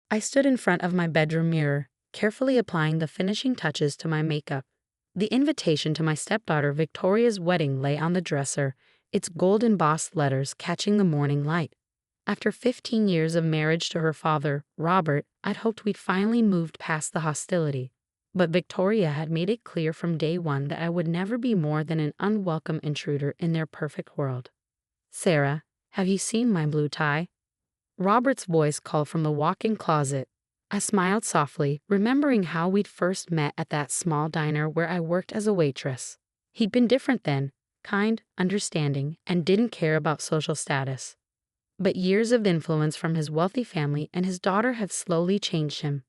I stood in front of my bedroom mirror, carefully applying the finishing touches to my makeup. The invitation to my stepdaughter Victoria's wedding lay on the dresser, its gold-embossed letters catching the morning light. After 15 years of marriage to her father, Robert, I'd hoped we'd finally moved past the hostility. But Victoria had made it clear from day one that I would never be more than an unwelcome intruder in their perfect world. "Sarah, have you seen my blue tie?" Robert's voice called from the walk-in closet. I smiled softly, remembering how we'd first met at that small diner where I worked as a waitress. He'd been different then, kind, understanding, and didn't care about social status. But years of influence from his wealthy family and his daughter had slowly changed him.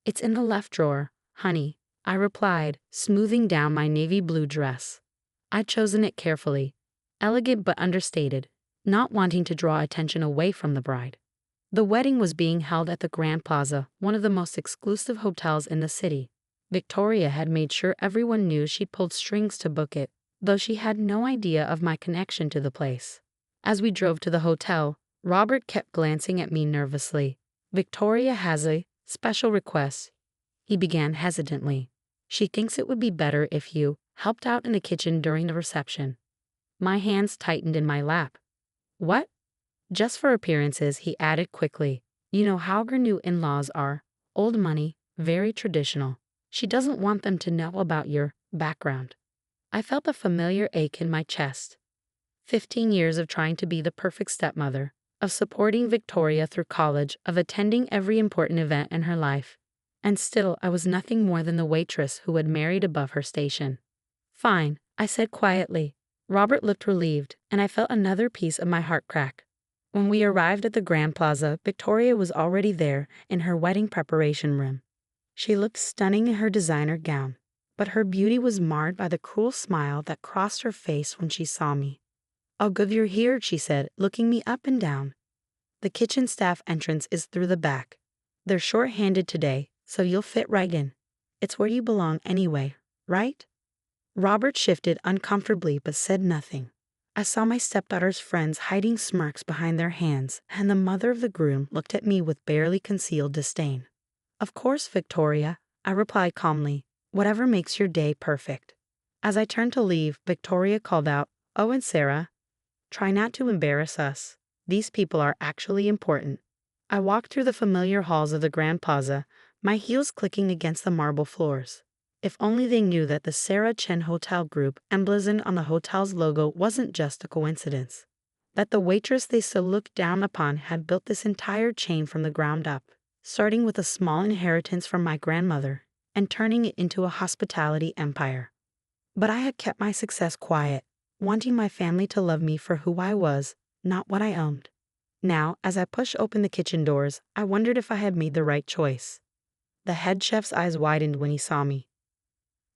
"It's in the left drawer, honey," I replied, smoothing down my navy blue dress. I'd chosen it carefully, elegant but understated, not wanting to draw attention away from the bride. The wedding was being held at the Grand Plaza, one of the most exclusive hotels in the city. Victoria had made sure everyone knew she'd pulled strings to book it, though she had no idea of my connection to the place. As we drove to the hotel, Robert kept glancing at me nervously. "Victoria has a special request," he began hesitantly. "She thinks it would be better if you helped out in the kitchen during the reception." My hands tightened in my lap. "What?" "Just for appearances," he added quickly. "You know how her new in-laws are. Old money, very traditional. She doesn't want them to know about your background." I felt a familiar ache in my chest. 15 years of trying to be the perfect stepmother, of supporting Victoria through college, of attending every important event in her life. And still I was nothing more than the waitress who had married above her station. "Fine," I said quietly. Robert looked relieved, and I felt another piece of my heart crack. When we arrived at the Grand Plaza, Victoria was already there in her wedding preparation room. She looked stunning in her designer gown, but her beauty was marred by the cruel smile that crossed her face when she saw me. "Oh, good you're here," she said, looking me up and down. "The kitchen staff entrance is through the back. They're short-handed today, so you'll fit right in. It's where you belong anyway, right?" Robert shifted uncomfortably but said nothing. I saw my stepdaughter's friends hiding smirks behind their hands, and the mother of the groom looked at me with barely concealed disdain. "Of course, Victoria," I replied calmly. "Whatever makes your day perfect." As I turned to leave, Victoria called out, "Oh, and Sarah, try not to embarrass us. These people are actually important." I walked through the familiar halls of the Grand Plaza, my heels clicking against the marble floors. If only they knew that the Sarah Chen Hotel Group emblazoned on the hotel's logo wasn't just a coincidence. That the waitress they so looked down upon had built this entire chain from the ground up, starting with a small inheritance from my grandmother and turning it into a hospitality empire. But I had kept my success quiet, wanting my family to love me for who I was, not what I owned. Now, as I pushed open the kitchen doors, I wondered if I had made the right choice. The head chef's eyes widened when he saw me.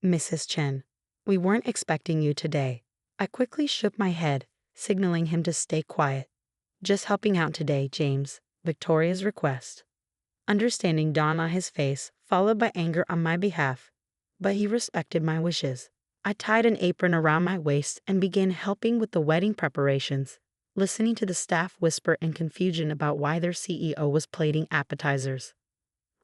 "Mrs. Chen, we weren't expecting you today." I quickly shook my head, signaling him to stay quiet. "Just helping out today, James, Victoria's request." Understanding dawned on his face, followed by anger on my behalf, but he respected my wishes. I tied an apron around my waist and began helping with the wedding preparations, listening to the staff whisper in confusion about why their CEO was plating appetizers.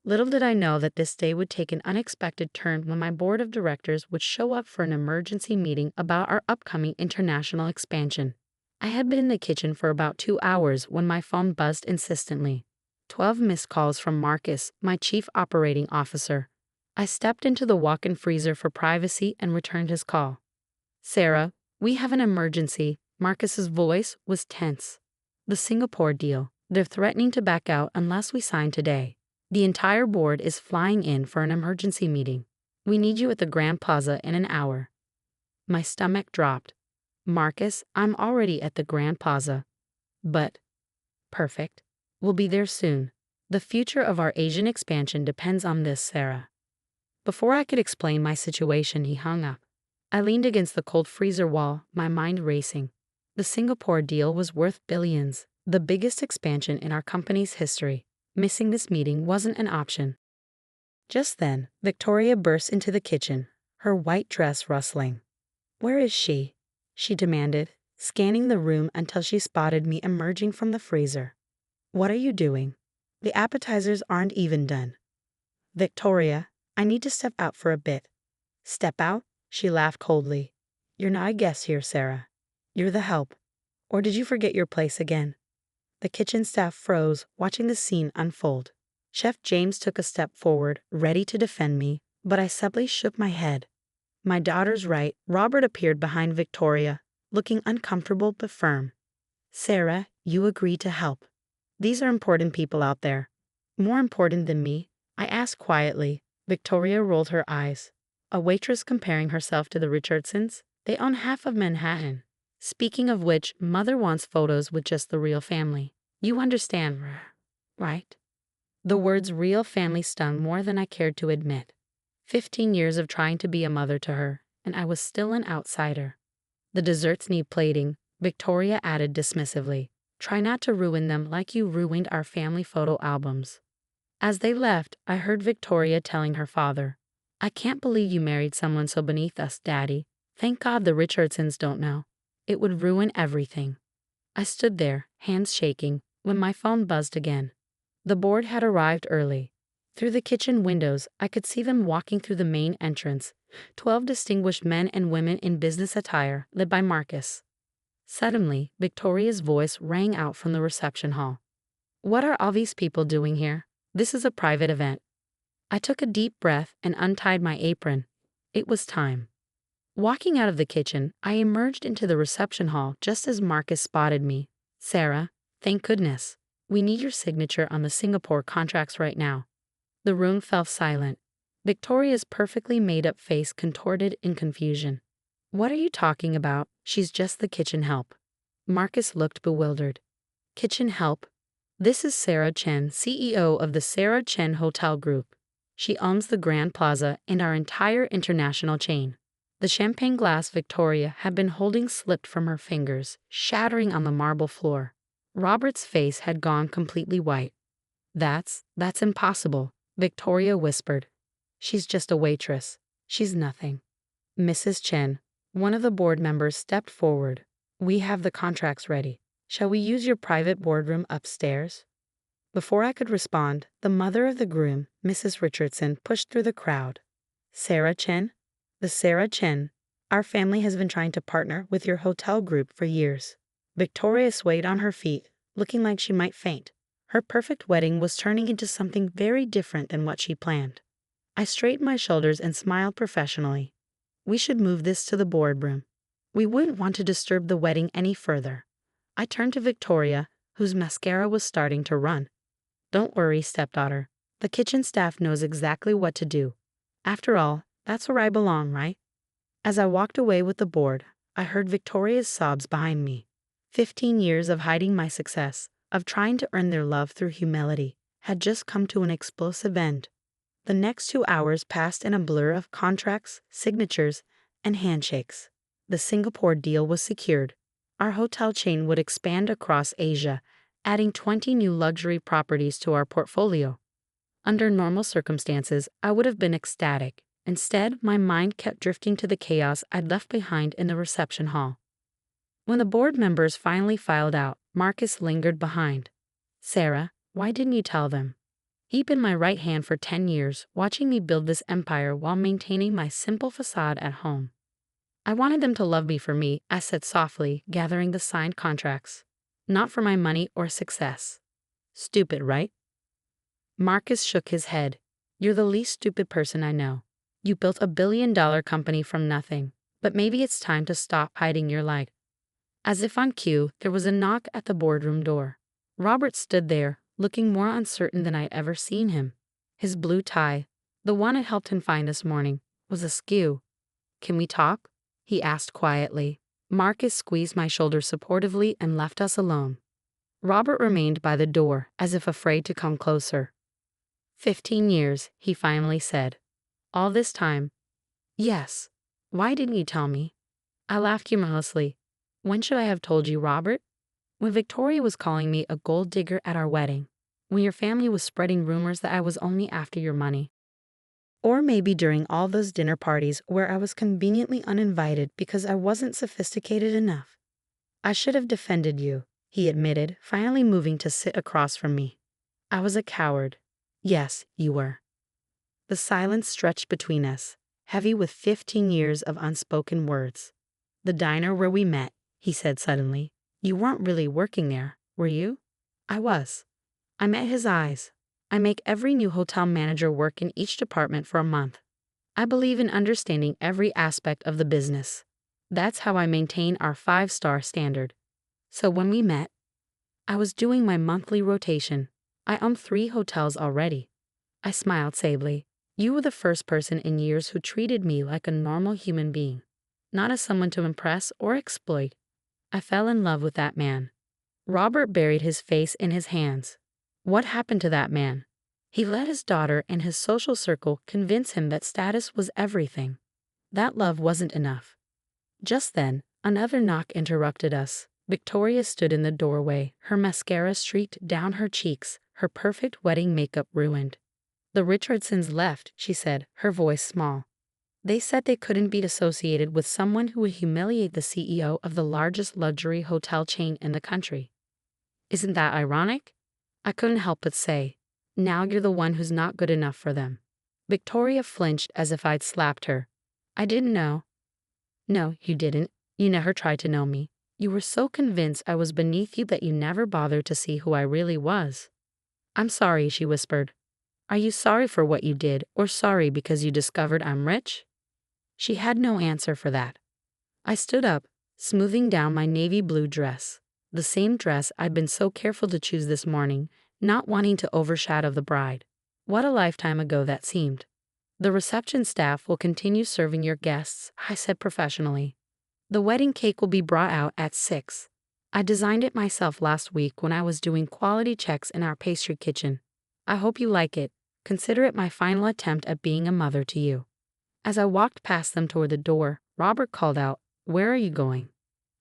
Little did I know that this day would take an unexpected turn when my board of directors would show up for an emergency meeting about our upcoming international expansion. I had been in the kitchen for about 2 hours when my phone buzzed insistently. 12 missed calls from Marcus, my chief operating officer. I stepped into the walk-in freezer for privacy and returned his call. "Sarah, we have an emergency." Marcus's voice was tense. "The Singapore deal. They're threatening to back out unless we sign today. The entire board is flying in for an emergency meeting. We need you at the Grand Plaza in an hour." My stomach dropped. "Marcus, I'm already at the Grand Plaza." "But..." "Perfect. We'll be there soon. The future of our Asian expansion depends on this, Sarah." Before I could explain my situation, he hung up. I leaned against the cold freezer wall, my mind racing. The Singapore deal was worth billions, the biggest expansion in our company's history. Missing this meeting wasn't an option. Just then, Victoria burst into the kitchen, her white dress rustling. "Where is she?" she demanded, scanning the room until she spotted me emerging from the freezer. "What are you doing?" The appetizers aren't even done. Victoria, I need to step out for a bit. Step out? She laughed coldly. You're not a guest here, Sarah. You're the help. Or did you forget your place again? The kitchen staff froze, watching the scene unfold. Chef James took a step forward, ready to defend me, but I subtly shook my head. My daughter's right. Robert appeared behind Victoria, looking uncomfortable but firm. Sarah, you agreed to help. These are important people out there. More important than me, I asked quietly. Victoria rolled her eyes. A waitress comparing herself to the Richardsons? They own half of Manhattan. Speaking of which, Mother wants photos with just the real family. You understand, right? The words real family stung more than I cared to admit. 15 years of trying to be a mother to her, and I was still an outsider. The desserts need plating, Victoria added dismissively. Try not to ruin them like you ruined our family photo albums. As they left, I heard Victoria telling her father, I can't believe you married someone so beneath us, Daddy. Thank God the Richardsons don't know. It would ruin everything. I stood there, hands shaking, when my phone buzzed again. The board had arrived early. Through the kitchen windows, I could see them walking through the main entrance, 12 distinguished men and women in business attire, led by Marcus. Suddenly, Victoria's voice rang out from the reception hall. What are all these people doing here? This is a private event. I took a deep breath and untied my apron. It was time. Walking out of the kitchen, I emerged into the reception hall just as Marcus spotted me. Sarah, thank goodness. We need your signature on the Singapore contracts right now. The room fell silent. Victoria's perfectly made-up face contorted in confusion. What are you talking about? She's just the kitchen help. Marcus looked bewildered. Kitchen help? This is Sarah Chen, CEO of the Sarah Chen Hotel Group. She owns the Grand Plaza and our entire international chain. The champagne glass Victoria had been holding slipped from her fingers, shattering on the marble floor. Robert's face had gone completely white. That's impossible, Victoria whispered. She's just a waitress. She's nothing. Mrs. Chen, one of the board members, stepped forward. We have the contracts ready. Shall we use your private boardroom upstairs? Before I could respond, the mother of the groom, Mrs. Richardson, pushed through the crowd. Sarah Chen? The Sarah Chen. Our family has been trying to partner with your hotel group for years. Victoria swayed on her feet, looking like she might faint. Her perfect wedding was turning into something very different than what she planned. I straightened my shoulders and smiled professionally. We should move this to the boardroom. We wouldn't want to disturb the wedding any further. I turned to Victoria, whose mascara was starting to run. Don't worry, stepdaughter. The kitchen staff knows exactly what to do. After all, that's where I belong, right? As I walked away with the board, I heard Victoria's sobs behind me. 15 years of hiding my success, of trying to earn their love through humility, had just come to an explosive end. The next 2 hours passed in a blur of contracts, signatures, and handshakes. The Singapore deal was secured. Our hotel chain would expand across Asia, adding 20 new luxury properties to our portfolio. Under normal circumstances, I would have been ecstatic. Instead, my mind kept drifting to the chaos I'd left behind in the reception hall. When the board members finally filed out, Marcus lingered behind. Sarah, why didn't you tell them? He'd been my right hand for 10 years, watching me build this empire while maintaining my simple facade at home. I wanted them to love me for me, I said softly, gathering the signed contracts. Not for my money or success. Stupid, right? Marcus shook his head. You're the least stupid person I know. You built a billion-dollar company from nothing, but maybe it's time to stop hiding your light. As if on cue, there was a knock at the boardroom door. Robert stood there, looking more uncertain than I'd ever seen him. His blue tie, the one I helped him find this morning, was askew. Can we talk? He asked quietly. Marcus squeezed my shoulder supportively and left us alone. Robert remained by the door, as if afraid to come closer. 15 years, he finally said. All this time? Yes. Why didn't you tell me? I laughed humorlessly. When should I have told you, Robert? When Victoria was calling me a gold digger at our wedding. When your family was spreading rumors that I was only after your money. Or maybe during all those dinner parties where I was conveniently uninvited because I wasn't sophisticated enough. I should have defended you, he admitted, finally moving to sit across from me. I was a coward. Yes, you were. The silence stretched between us, heavy with 15 years of unspoken words. The diner where we met, he said suddenly. You weren't really working there, were you? I was. I met his eyes. I make every new hotel manager work in each department for a month. I believe in understanding every aspect of the business. That's how I maintain our 5-star standard. So when we met, I was doing my monthly rotation. I own 3 hotels already. I smiled sadly. You were the first person in years who treated me like a normal human being, not as someone to impress or exploit. I fell in love with that man. Robert buried his face in his hands. What happened to that man? He let his daughter and his social circle convince him that status was everything. That love wasn't enough. Just then, another knock interrupted us. Victoria stood in the doorway, her mascara streaked down her cheeks, her perfect wedding makeup ruined. The Richardsons left, she said, her voice small. They said they couldn't be associated with someone who would humiliate the CEO of the largest luxury hotel chain in the country. Isn't that ironic? I couldn't help but say, now you're the one who's not good enough for them. Victoria flinched as if I'd slapped her. I didn't know. No, you didn't. You never tried to know me. You were so convinced I was beneath you that you never bothered to see who I really was. I'm sorry, she whispered. Are you sorry for what you did, or sorry because you discovered I'm rich? She had no answer for that. I stood up, smoothing down my navy blue dress, the same dress I'd been so careful to choose this morning, not wanting to overshadow the bride. What a lifetime ago that seemed. The reception staff will continue serving your guests, I said professionally. The wedding cake will be brought out at 6. I designed it myself last week when I was doing quality checks in our pastry kitchen. I hope you like it. Consider it my final attempt at being a mother to you. As I walked past them toward the door, Robert called out, Where are you going?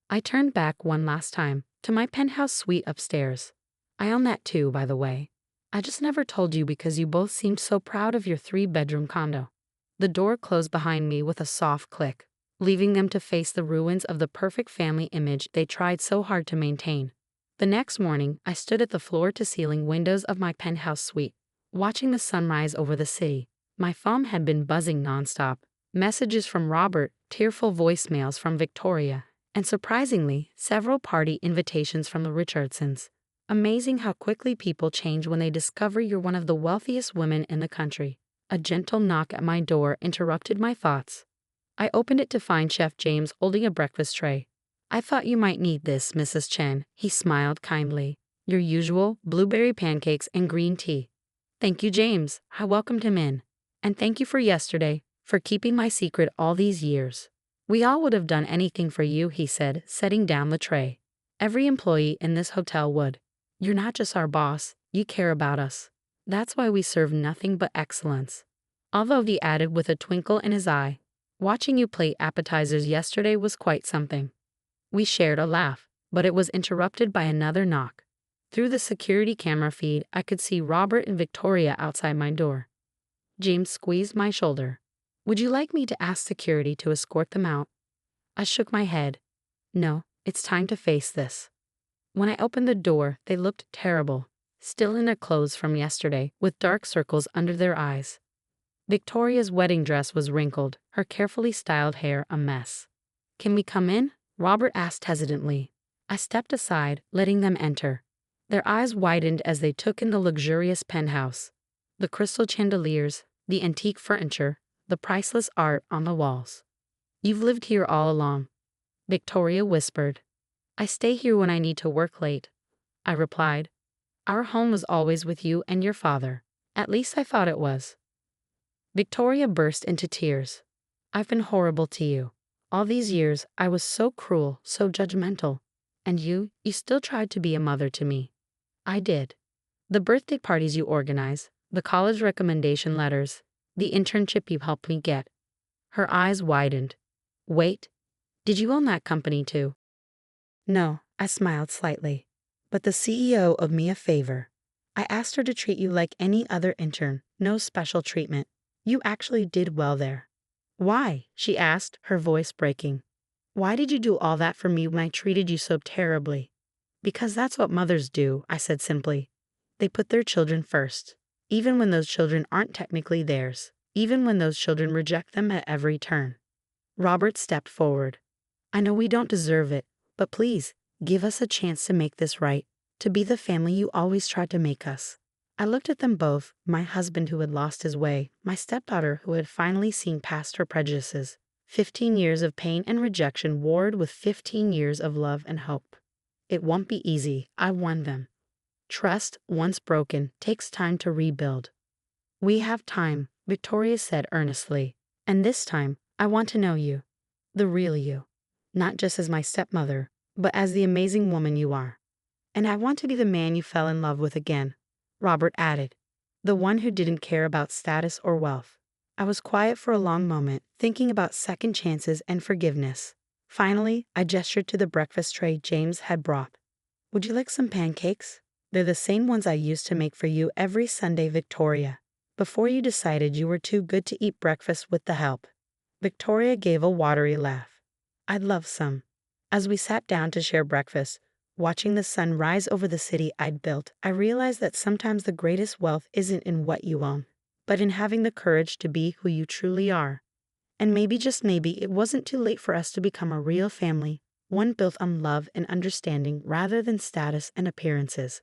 I turned back one last time, to my penthouse suite upstairs. I own that too, by the way. I just never told you because you both seemed so proud of your 3-bedroom condo. The door closed behind me with a soft click, leaving them to face the ruins of the perfect family image they tried so hard to maintain. The next morning, I stood at the floor-to-ceiling windows of my penthouse suite, watching the sunrise over the city. My phone had been buzzing nonstop. Messages from Robert, tearful voicemails from Victoria, and surprisingly, several party invitations from the Richardsons. Amazing how quickly people change when they discover you're one of the wealthiest women in the country. A gentle knock at my door interrupted my thoughts. I opened it to find Chef James holding a breakfast tray. I thought you might need this, Mrs. Chen, he smiled kindly. Your usual blueberry pancakes and green tea. Thank you, James. I welcomed him in. And thank you for yesterday, for keeping my secret all these years. We all would have done anything for you, he said, setting down the tray. Every employee in this hotel would. You're not just our boss, you care about us. That's why we serve nothing but excellence. Although he added with a twinkle in his eye, watching you plate appetizers yesterday was quite something. We shared a laugh, but it was interrupted by another knock. Through the security camera feed, I could see Robert and Victoria outside my door. James squeezed my shoulder. Would you like me to ask security to escort them out? I shook my head. No, it's time to face this. When I opened the door, they looked terrible, still in their clothes from yesterday, with dark circles under their eyes. Victoria's wedding dress was wrinkled, her carefully styled hair a mess. Can we come in? Robert asked hesitantly. I stepped aside, letting them enter. Their eyes widened as they took in the luxurious penthouse. The crystal chandeliers, the antique furniture, the priceless art on the walls. You've lived here all along, Victoria whispered. I stay here when I need to work late, I replied. Our home was always with you and your father. At least I thought it was. Victoria burst into tears. I've been horrible to you. All these years, I was so cruel, so judgmental. And you still tried to be a mother to me. I did. The birthday parties you organize, the college recommendation letters, the internship you helped me get. Her eyes widened. Wait, did you own that company too? No, I smiled slightly. But the CEO owed me a favor. I asked her to treat you like any other intern, no special treatment. You actually did well there. Why? She asked, her voice breaking. Why did you do all that for me when I treated you so terribly? Because that's what mothers do, I said simply. They put their children first, even when those children aren't technically theirs, even when those children reject them at every turn. Robert stepped forward. I know we don't deserve it, but please, give us a chance to make this right, to be the family you always tried to make us. I looked at them both, my husband who had lost his way, my stepdaughter who had finally seen past her prejudices. 15 years of pain and rejection warred with 15 years of love and hope. It won't be easy, I warned them. Trust, once broken, takes time to rebuild. We have time, Victoria said earnestly. And this time, I want to know you. The real you. Not just as my stepmother, but as the amazing woman you are. And I want to be the man you fell in love with again, Robert added. The one who didn't care about status or wealth. I was quiet for a long moment, thinking about second chances and forgiveness. Finally, I gestured to the breakfast tray James had brought. Would you like some pancakes? They're the same ones I used to make for you every Sunday, Victoria. Before you decided you were too good to eat breakfast with the help. Victoria gave a watery laugh. I'd love some. As we sat down to share breakfast, watching the sun rise over the city I'd built, I realized that sometimes the greatest wealth isn't in what you own, but in having the courage to be who you truly are. And maybe, just maybe, it wasn't too late for us to become a real family, one built on love and understanding rather than status and appearances.